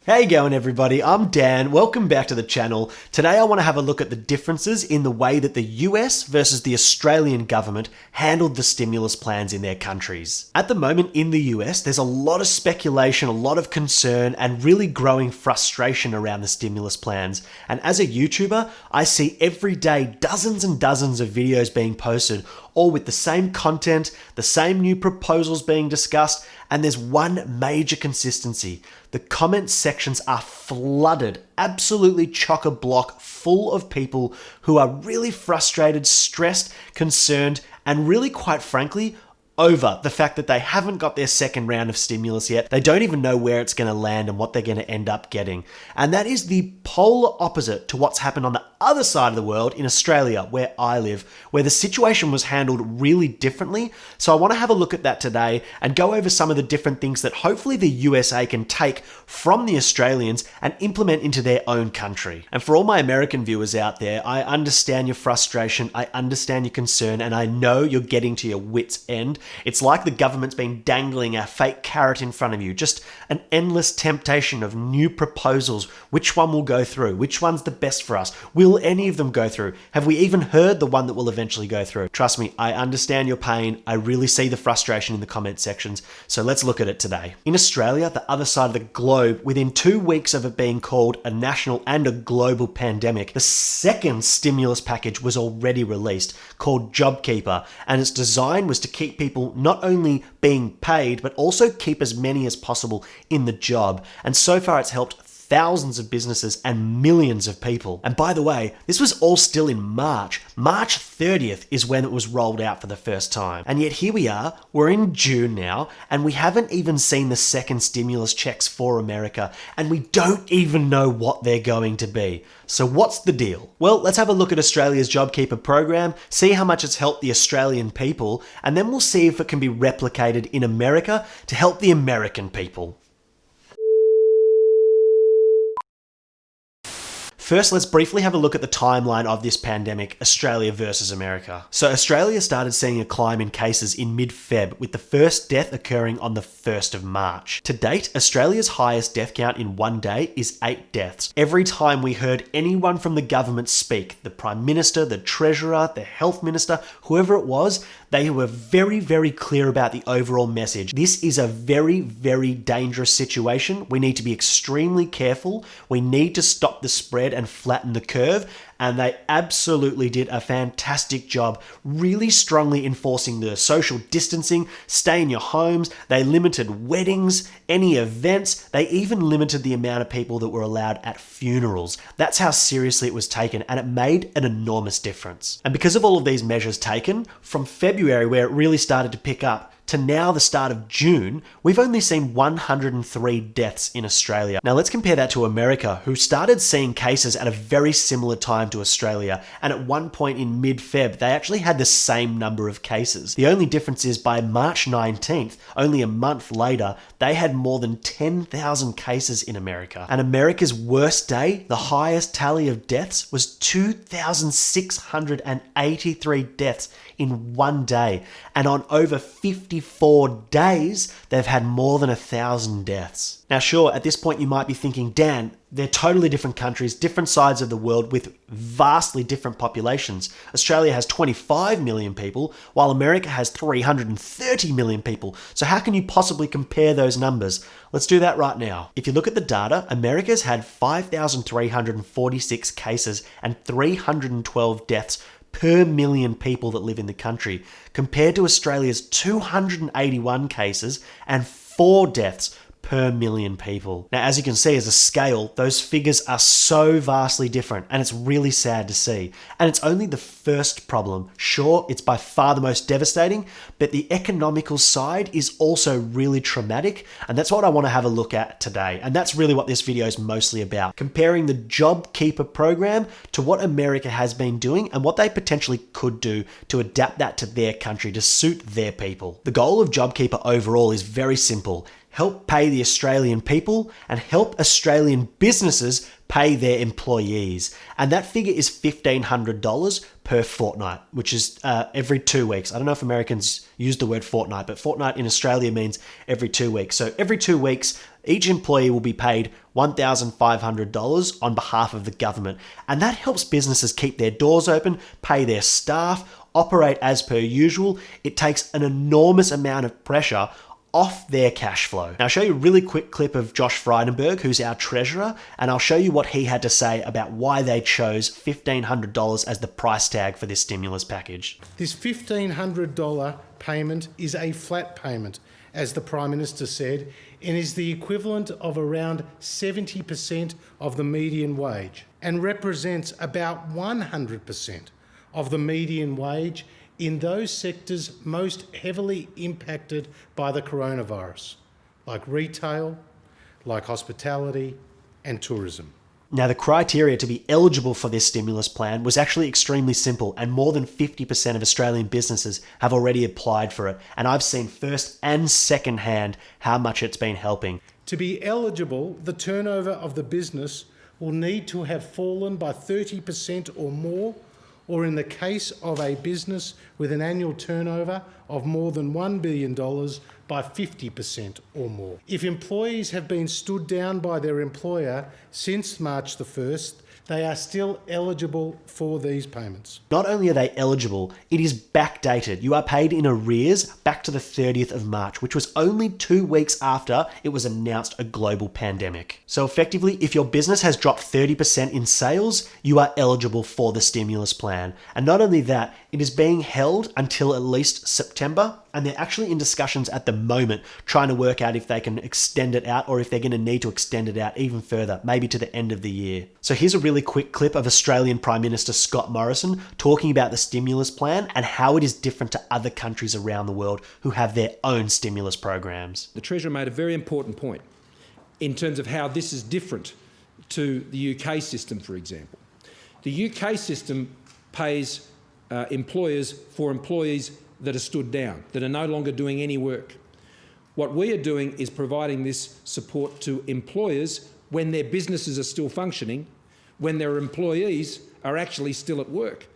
Hey going everybody, I'm Dan, welcome back to the channel. Today I want to have a look at the differences in the way that the US versus the Australian government handled the stimulus plans in their countries. At the moment in the US, there's a lot of speculation, a lot of concern, and really growing frustration around the stimulus plans. And as a YouTuber, I see every day dozens and dozens of videos being posted, all with the same content, the same new proposals being discussed, and there's one major consistency. The comment sections are flooded, absolutely chock-a-block full of people who are really frustrated, stressed, concerned, and really, quite frankly, over the fact that they haven't got their second round of stimulus yet. They don't even know where it's going to land and what they're going to end up getting. And that is the polar opposite to what's happened on the other side of the world in Australia, where I live, where the situation was handled really differently. So I want to have a look at that today and go over some of the different things that hopefully the USA can take from the Australians and implement into their own country. And for all my American viewers out there, I understand your frustration, I understand your concern, and I know you're getting to your wit's end. It's like the government's been dangling a fake carrot in front of you, just an endless temptation of new proposals. Which one will go through? Which one's the best for us? Will any of them go through? Have we even heard the one that will eventually go through? Trust me, I understand your pain. I really see the frustration in the comment sections. So let's look at it today. In Australia, the other side of the globe, within 2 weeks of it being called a national and a global pandemic, the second stimulus package was already released, called JobKeeper, and its design was to keep people not only being paid, but also keep as many as possible in the job. And so far it's helped thousands of businesses and millions of people. And by the way, this was all still in March. March 30th is when it was rolled out for the first time. And yet here we are, we're in June now, and we haven't even seen the second stimulus checks for America, and we don't even know what they're going to be. So what's the deal? Well, let's have a look at Australia's JobKeeper program, see how much it's helped the Australian people, and then we'll see if it can be replicated in America to help the American people. First, let's briefly have a look at the timeline of this pandemic, Australia versus America. So Australia started seeing a climb in cases in mid-Feb, with the first death occurring on the 1st of March. To date, Australia's highest death count in one day is 8 deaths. Every time we heard anyone from the government speak, the Prime Minister, the Treasurer, the Health Minister, whoever it was, they were very, very clear about the overall message. This is a very, very dangerous situation. We need to be extremely careful. We need to stop the spread and flatten the curve. And they absolutely did a fantastic job, really strongly enforcing the social distancing, stay in your homes. They limited weddings, any events. They even limited the amount of people that were allowed at funerals. That's how seriously it was taken, and it made an enormous difference. And because of all of these measures taken, from February, where it really started to pick up, to now the start of June, we've only seen 103 deaths in Australia. Now let's compare that to America, who started seeing cases at a very similar time to Australia, and at one point in mid-Feb, they actually had the same number of cases. The only difference is by March 19th, only a month later, they had more than 10,000 cases in America. And America's worst day, the highest tally of deaths, was 2,683 deaths in one day. And on over 54 days, they've had more than 1,000 deaths. Now, sure, at this point you might be thinking, Dan, they're totally different countries, different sides of the world with vastly different populations. Australia has 25 million people, while America has 330 million people. So how can you possibly compare those numbers? Let's do that right now. If you look at the data, America's had 5,346 cases and 312 deaths per million people that live in the country, compared to Australia's 281 cases and 4 deaths per million people. Now, as you can see, as a scale, those figures are so vastly different, and it's really sad to see. And it's only the first problem. Sure, it's by far the most devastating, but the economical side is also really traumatic, and that's what I want to have a look at today. And that's really what this video is mostly about, comparing the JobKeeper program to what America has been doing and what they potentially could do to adapt that to their country to suit their people. The goal of JobKeeper overall is very simple: help pay the Australian people and help Australian businesses pay their employees. And that figure is $1,500 per fortnight, which is every 2 weeks. I don't know if Americans use the word fortnight, but fortnight in Australia means every 2 weeks. So every 2 weeks, each employee will be paid $1,500 on behalf of the government. And that helps businesses keep their doors open, pay their staff, operate as per usual. It takes an enormous amount of pressure off their cash flow. Now, I'll show you a really quick clip of Josh Frydenberg, who's our treasurer, and I'll show you what he had to say about why they chose $1,500 as the price tag for this stimulus package. This $1,500 payment is a flat payment, as the Prime Minister said, and is the equivalent of around 70% of the median wage and represents about 100% of the median wage in those sectors most heavily impacted by the coronavirus, like retail, like hospitality and tourism. Now, the criteria to be eligible for this stimulus plan was actually extremely simple, and more than 50% of Australian businesses have already applied for it. And I've seen first and second hand how much it's been helping. To be eligible, the turnover of the business will need to have fallen by 30% or more, or in the case of a business with an annual turnover of more than $1 billion, by 50% or more. If employees have been stood down by their employer since March the 1st, they are still eligible for these payments. Not only are they eligible, it is backdated. You are paid in arrears back to the 30th of March, which was only 2 weeks after it was announced a global pandemic. So effectively, if your business has dropped 30% in sales, you are eligible for the stimulus plan. And not only that, it is being held until at least September, and they're actually in discussions at the moment trying to work out if they can extend it out or if they're going to need to extend it out even further, maybe to the end of the year. So here's a really quick clip of Australian Prime Minister Scott Morrison talking about the stimulus plan and how it is different to other countries around the world who have their own stimulus programs. The Treasurer made a very important point in terms of how this is different to the UK system, for example. The UK system pays employers for employees that are stood down, that are no longer doing any work. What we are doing is providing this support to employers when their businesses are still functioning, when their employees are actually still at work.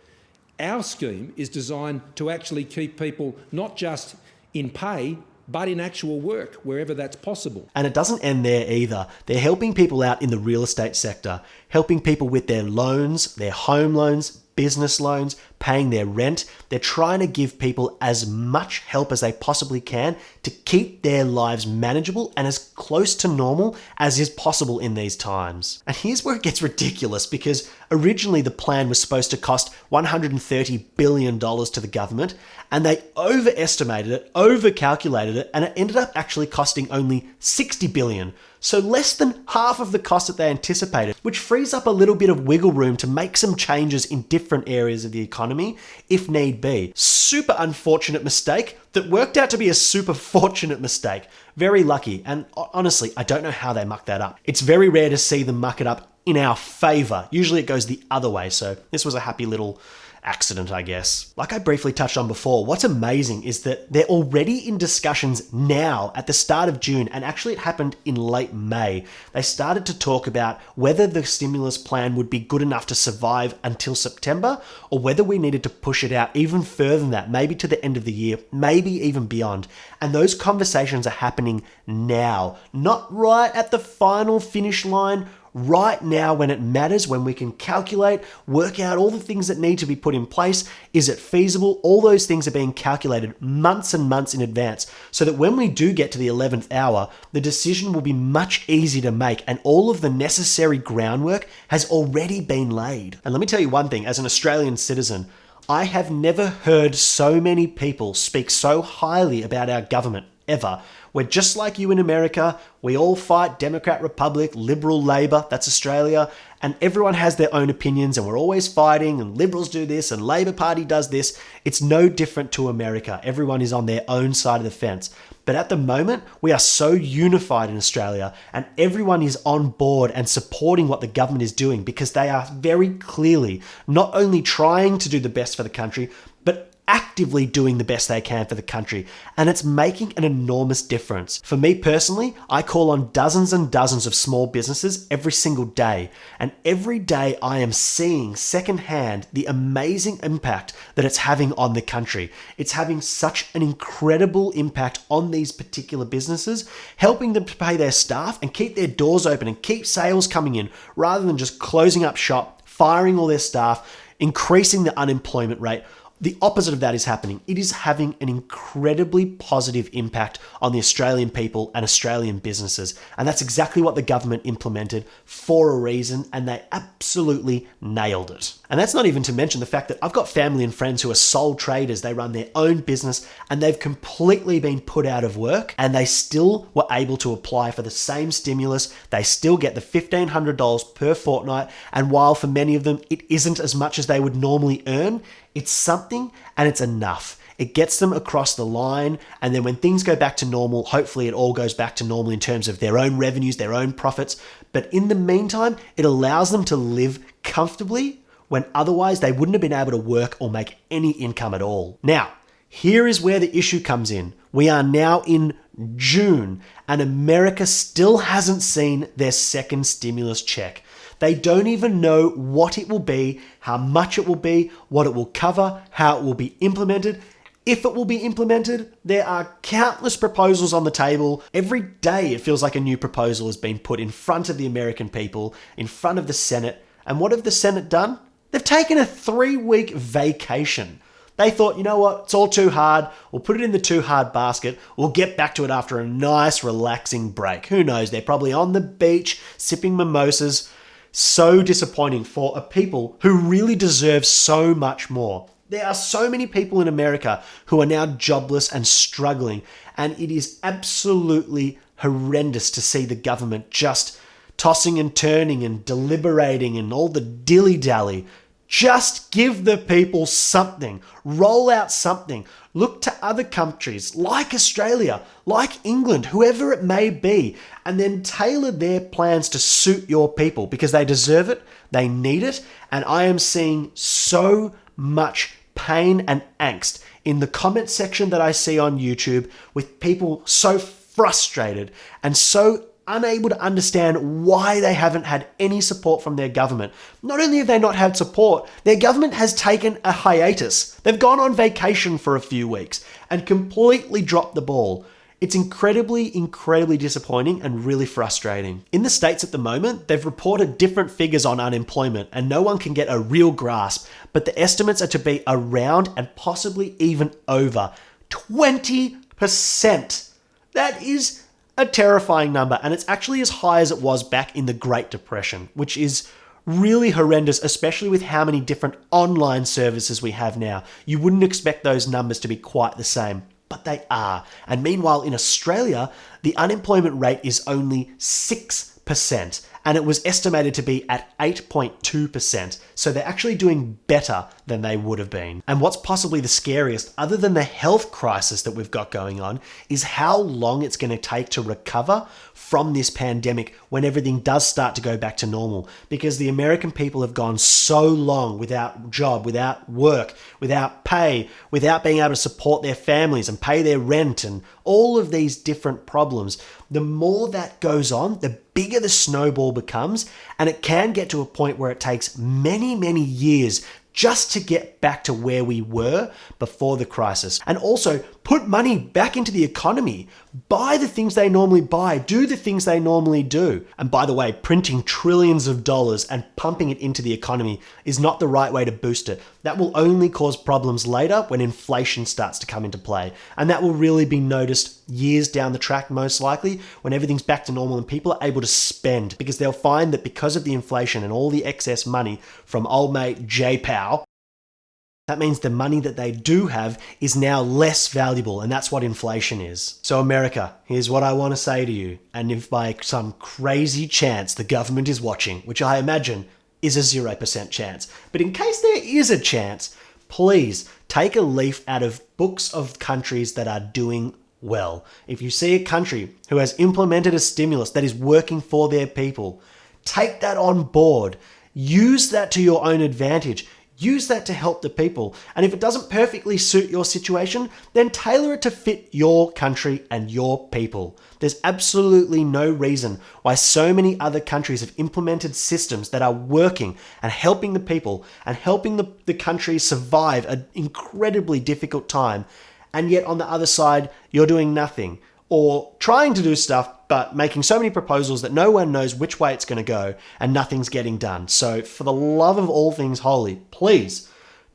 Our scheme is designed to actually keep people not just in pay, but in actual work, wherever that's possible. And it doesn't end there either. They're helping people out in the real estate sector, helping people with their loans, their home loans, business loans, paying their rent. They're trying to give people as much help as they possibly can to keep their lives manageable and as close to normal as is possible in these times. And here's where it gets ridiculous, because originally the plan was supposed to cost $130 billion to the government, and they overestimated it, overcalculated it, and it ended up actually costing only $60 billion. So less than half of the cost that they anticipated, which frees up a little bit of wiggle room to make some changes in different areas of the economy if need be. Super unfortunate mistake that worked out to be a super fortunate mistake. Very lucky, and honestly, I don't know how they mucked that up. It's very rare to see them muck it up in our favor. Usually it goes the other way, so this was a happy little accident, I guess. Like I briefly touched on before, what's amazing is that they're already in discussions now at the start of June, and actually it happened in late May. They started to talk about whether the stimulus plan would be good enough to survive until September, or whether we needed to push it out even further than that, maybe to the end of the year, maybe even beyond. And those conversations are happening now, not right at the final finish line, right now when it matters, when we can calculate, work out all the things that need to be put in place. Is it feasible? All those things are being calculated months and months in advance, so that when we do get to the 11th hour, the decision will be much easier to make and all of the necessary groundwork has already been laid. And let me tell you one thing, as an Australian citizen, I have never heard so many people speak so highly about our government ever. We're just like you in America. We all fight Democrat, Republic, Liberal, Labor. That's Australia. And everyone has their own opinions and we're always fighting, and Liberals do this and Labor Party does this. It's no different to America. Everyone is on their own side of the fence. But at the moment, we are so unified in Australia, and everyone is on board and supporting what the government is doing, because they are very clearly not only trying to do the best for the country, but actively doing the best they can for the country, and it's making an enormous difference. For me personally, I call on dozens and dozens of small businesses every single day, and every day I am seeing secondhand the amazing impact that it's having on the country. It's having such an incredible impact on these particular businesses, helping them to pay their staff and keep their doors open and keep sales coming in, rather than just closing up shop, firing all their staff, increasing the unemployment rate. The opposite of that is happening. It is having an incredibly positive impact on the Australian people and Australian businesses. And that's exactly what the government implemented for a reason, and they absolutely nailed it. And that's not even to mention the fact that I've got family and friends who are sole traders. They run their own business and they've completely been put out of work, and they still were able to apply for the same stimulus. They still get the $1,500 per fortnight. And while for many of them it isn't as much as they would normally earn, it's something and it's enough. It gets them across the line, and then when things go back to normal, hopefully it all goes back to normal in terms of their own revenues, their own profits. But in the meantime, it allows them to live comfortably when otherwise they wouldn't have been able to work or make any income at all. Now, here is where the issue comes in. We are now in June, and America still hasn't seen their second stimulus check. They don't even know what it will be, how much it will be, what it will cover, how it will be implemented. If it will be implemented, there are countless proposals on the table. Every day it feels like a new proposal has been put in front of the American people, in front of the Senate. And what have the Senate done? They've taken a 3-week vacation. They thought, you know what, it's all too hard. We'll put it in the too hard basket. We'll get back to it after a nice, relaxing break. Who knows? They're probably on the beach, sipping mimosas. So disappointing for a people who really deserve so much more. There are so many people in America who are now jobless and struggling, and it is absolutely horrendous to see the government just tossing and turning and deliberating and all the dilly-dally. Just give the people something. Roll out something. Look to other countries like Australia, like England, whoever it may be, and then tailor their plans to suit your people, because they deserve it, they need it, and I am seeing so much pain and angst in the comment section that I see on YouTube, with people so frustrated and so unable to understand why they haven't had any support from their government. Not only have they not had support, their government has taken a hiatus. They've gone on vacation for a few weeks and completely dropped the ball. It's incredibly disappointing and really frustrating. In the States at the moment, they've reported different figures on unemployment, and no one can get a real grasp, but the estimates are to be around and possibly even over 20%. That is a terrifying number, and it's actually as high as it was back in the Great Depression, which is really horrendous, especially with how many different online services we have now. You wouldn't expect those numbers to be quite the same, but they are. And meanwhile, in Australia, the unemployment rate is only 6%, and it was estimated to be at 8.2%. So they're actually doing better than they would have been. And what's possibly the scariest, other than the health crisis that we've got going on, is how long it's going to take to recover from this pandemic when everything does start to go back to normal. Because the American people have gone so long without job, without work, without pay, without being able to support their families and pay their rent and all of these different problems. The more that goes on, the bigger the snowball becomes, and it can get to a point where it takes many years just to get back to where we were before the crisis. And also put money back into the economy. Buy the things they normally buy. Do the things they normally do. And by the way, printing trillions of dollars and pumping it into the economy is not the right way to boost it. That will only cause problems later when inflation starts to come into play. And that will really be noticed years down the track, most likely, when everything's back to normal and people are able to spend, because they'll find that because of the inflation and all the excess money from old mate J-Pow, that means the money that they do have is now less valuable, and that's what inflation is. So America, here's what I want to say to you, and if by some crazy chance the government is watching, which I imagine is a 0% chance, but in case there is a chance, please take a leaf out of books of countries that are doing well. If you see a country who has implemented a stimulus that is working for their people, take that on board. Use that to your own advantage. use that to help the people. And if it doesn't perfectly suit your situation, then tailor it to fit your country and your people. There's absolutely no reason why so many other countries have implemented systems that are working and helping the people and helping the country survive an incredibly difficult time. And yet on the other side, you're doing nothing or trying to do stuff, but making so many proposals that no one knows which way it's going to go and nothing's getting done. So for the love of all things holy, please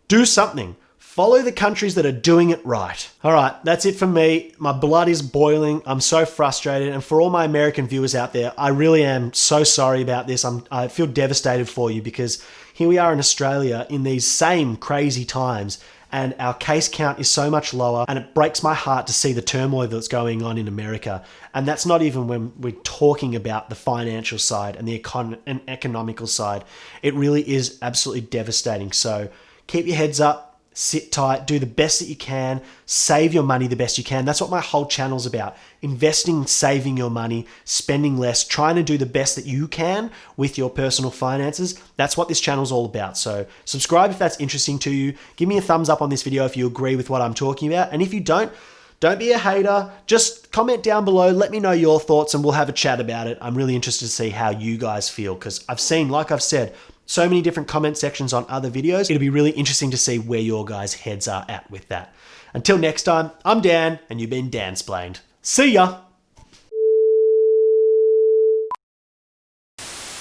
do something. Follow the countries that are doing it right. All right, that's it from me. My blood is boiling. I'm so frustrated. And for all my American viewers out there, I really am so sorry about this. I feel devastated for you because here we are in Australia in these same crazy times, and our case count is so much lower, and it breaks my heart to see the turmoil that's going on in America. And that's not even when we're talking about the financial side and the economical side. It really is absolutely devastating. So keep your heads up. Sit tight, do the best that you can, save your money the best you can. That's what my whole channel's about. Investing, saving your money, spending less, trying to do the best that you can with your personal finances. That's what this channel's all about. So subscribe if that's interesting to you. Give me a thumbs up on this video if you agree with what I'm talking about. And if you don't be a hater. Just comment down below. Let me know your thoughts and we'll have a chat about it. I'm really interested to see how you guys feel because I've seen, like I've said, so many different comment sections on other videos. It'll be really interesting to see where your guys' heads are at with that. Until next time, I'm Dan and you've been Dan-splained. See ya!